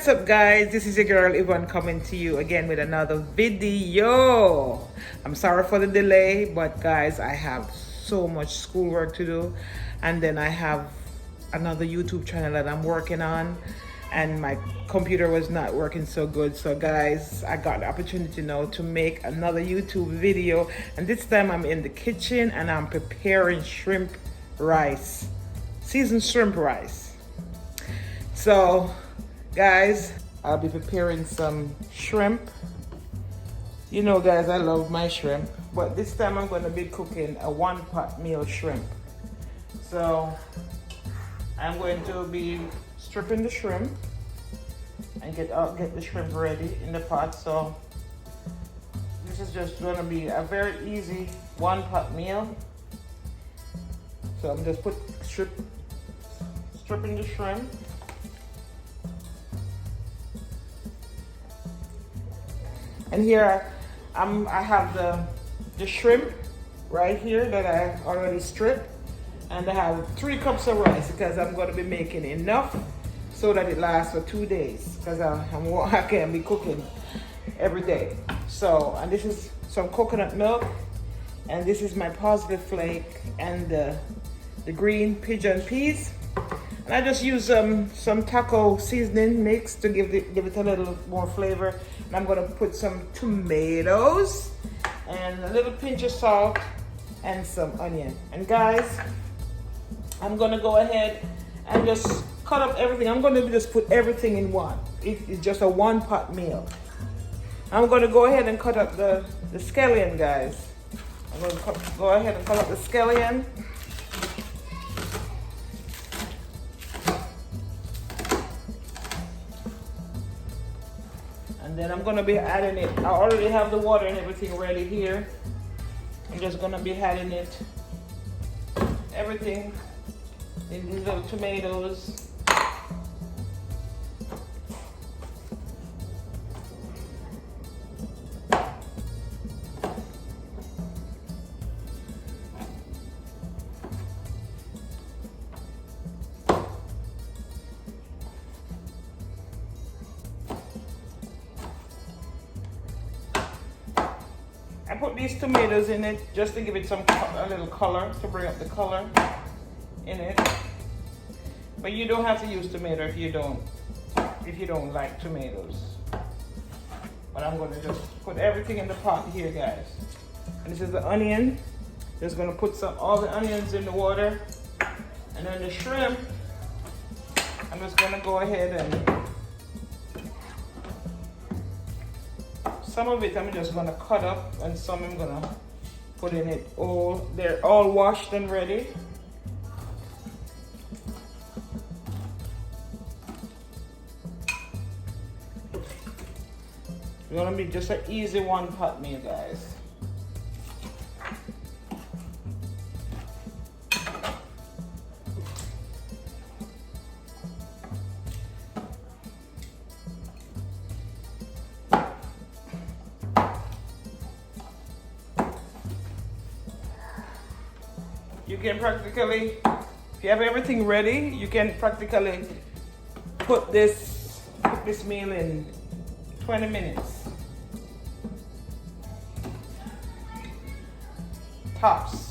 What's up guys, this is your girl Yvonne coming to you again with another video. I'm sorry for the delay, but guys, I have so much schoolwork to do, and then I have another YouTube channel that I'm working on, and my computer was not working so good. So guys, I got the opportunity now to make another YouTube video, and this time I'm in the kitchen and I'm preparing shrimp rice, seasoned shrimp rice. So guys, I'll be preparing some shrimp. You know guys, I love my shrimp, but this time I'm going to be cooking a one-pot meal shrimp. So I'm going to be stripping the shrimp and get the shrimp ready in the pot. So this is just going to be a very easy one-pot meal. So I'm just stripping the shrimp. And here I have the shrimp right here that I already stripped, and I have 3 cups of rice because I'm going to be making enough so that it lasts for 2 days, because I can't be cooking every day. So, and this is some coconut milk, and this is my parsley flake and the green pigeon peas. And I just use some taco seasoning mix to give it a little more flavor. And I'm gonna put some tomatoes and a little pinch of salt and some onion. And guys, I'm gonna go ahead and just cut up everything. I'm gonna just put everything in one. It's just a one-pot meal. I'm gonna go ahead and cut up the scallion, guys. I'm gonna go ahead and cut up the scallion. And then I'm gonna be adding it. I already have the water and everything ready here. I'm just gonna be adding it, everything in these little tomatoes. I put these tomatoes in it just to give it a little color, to bring up the color in it. But you don't have to use tomato if you don't like tomatoes. But I'm going to just put everything in the pot here, guys. And this is the onion. Just going to put all the onions in the water, and then the shrimp. I'm just going to go ahead and some of it I'm just gonna cut up, and some I'm gonna put in it all. They're all washed and ready. It's gonna be just an easy one-pot meal, guys. You can practically, if you have everything ready, you can practically put this meal in 20 minutes. Tops.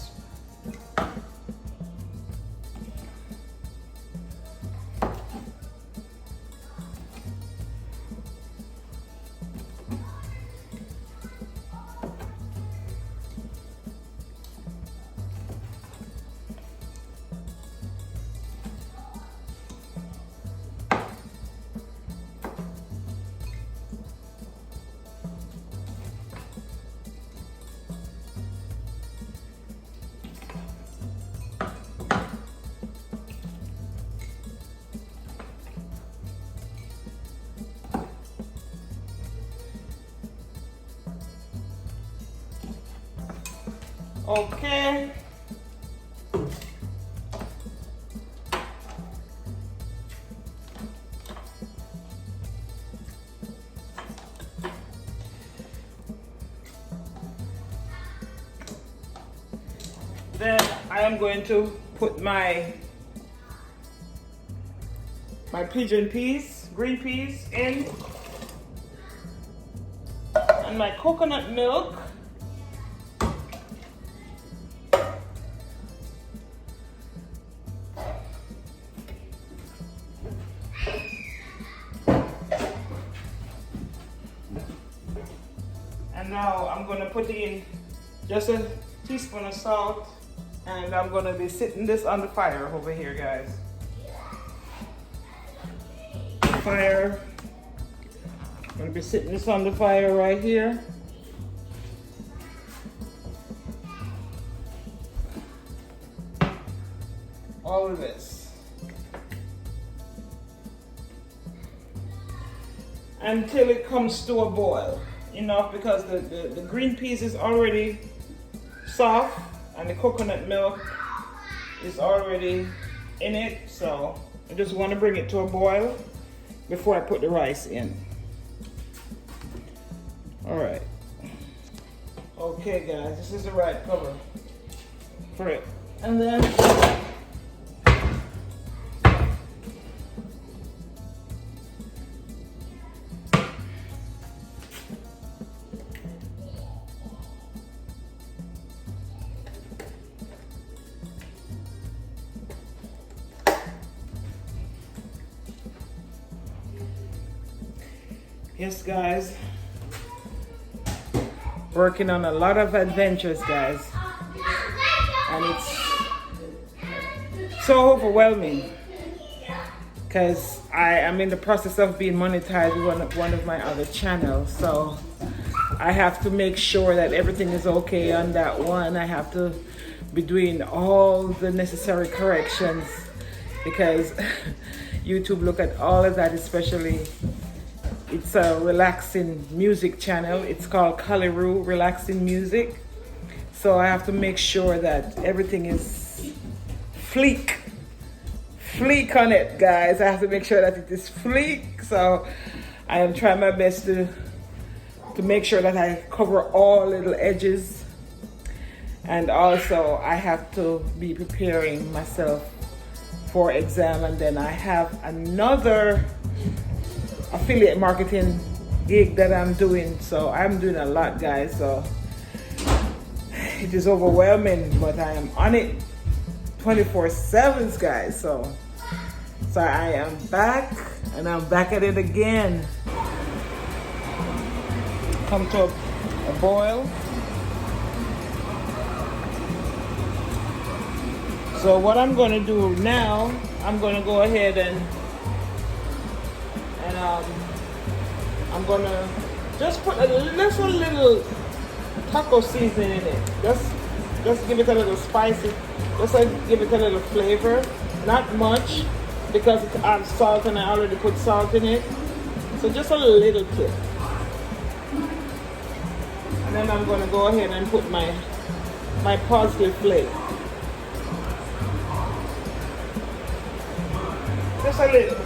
Okay. Then I am going to put my pigeon peas green peas in, and my coconut milk. And now I'm going to put in just a teaspoon of salt, and I'm going to be sitting this on the fire over here, guys. Fire. I'm going to be sitting this on the fire right here. All of this. Until it comes to a boil. Enough, because the green peas is already soft and the coconut milk is already in it, so I just want to bring it to a boil before I put the rice in. All right. Okay, guys, this is the right cover for it. And then yes, guys, working on a lot of adventures, guys, and it's so overwhelming because I am in the process of being monetized with one of my other channels, so I have to make sure that everything is okay on that one. I have to be doing all the necessary corrections because YouTube look at all of that, especially. It's a relaxing music channel. It's called Kaliru Relaxing Music. So I have to make sure that everything is fleek on it, guys. I have to make sure that it is fleek. So I am trying my best to make sure that I cover all little edges. And also I have to be preparing myself for exam, and then I have another affiliate marketing gig that I'm doing, so I'm doing a lot, guys, so it is overwhelming, but I am on it 24/7, guys, so I am back, and I'm back at it again. Come to a boil. So what I'm going to do now, I'm going to go ahead and I'm gonna just put a little taco seasoning in it. Just give it a little spicy. Just give it a little flavor. Not much, because it adds salt, and I already put salt in it. So just a little tip. And then I'm gonna go ahead and put my parsley flake. Just a little.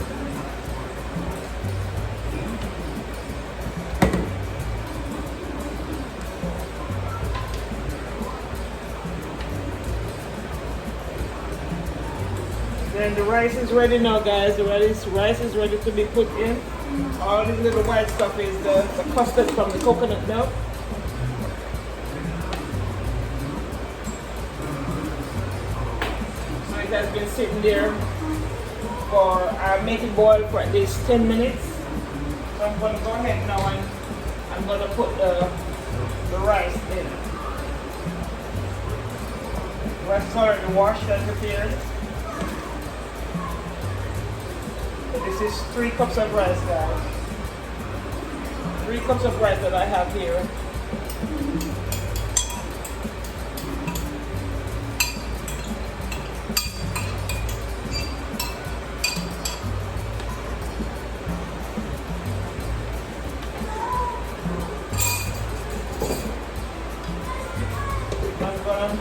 Then the rice is ready now, guys. The rice is ready to be put in. All this little white stuff is the custard from the coconut milk. So it has been sitting there for, I make it boil for at least 10 minutes. So I'm going to go ahead now and I'm going to put the rice in. The rice is already washed and prepared. This is 3 cups of rice, guys. 3 cups of rice that I have here. I'm gonna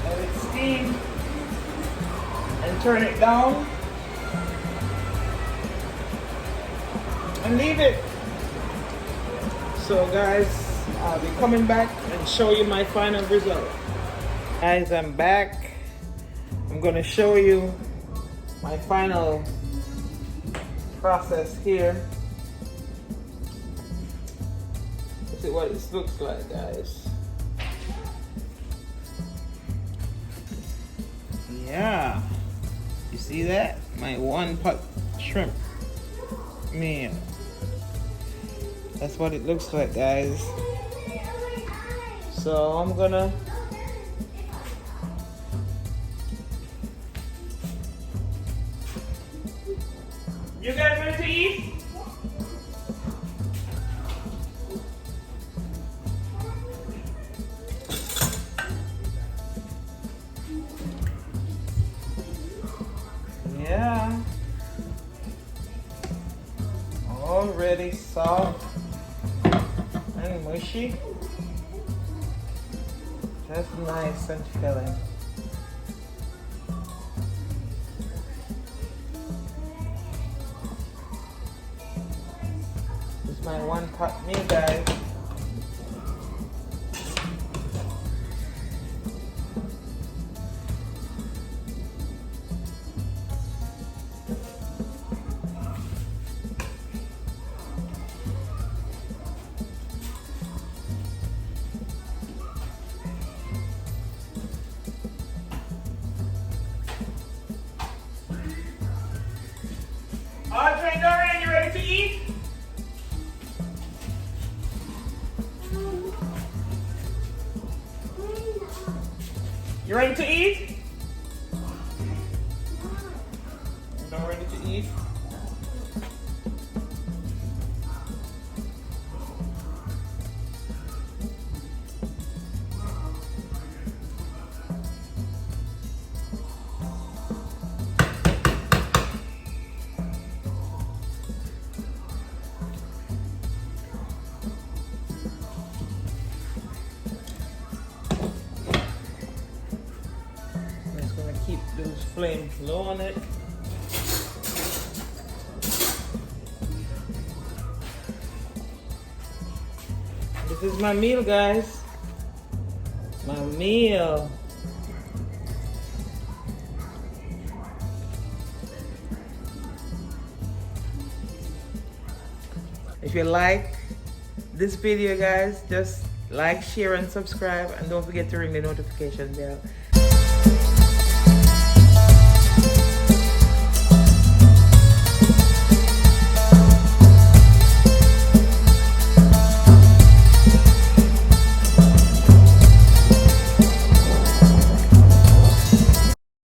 let it steam and turn it down. And leave it. So guys, I'll be coming back and show you my final result. Guys, I'm back. I'm gonna show you my final process here. Let's see what this looks like, guys. Yeah, you see that? My one pot shrimp meal. That's what it looks like, guys. So I'm gonna you guys ready to eat? Yeah. Already soft and mushy. Just nice and filling. This is my one pot meal, guys. Audrey, Dorian, you ready to eat? You ready to eat? You not ready to eat? Keep those flames low on it. This is my meal, guys. My meal. If you like this video, guys, just like, share, and subscribe, and don't forget to ring the notification bell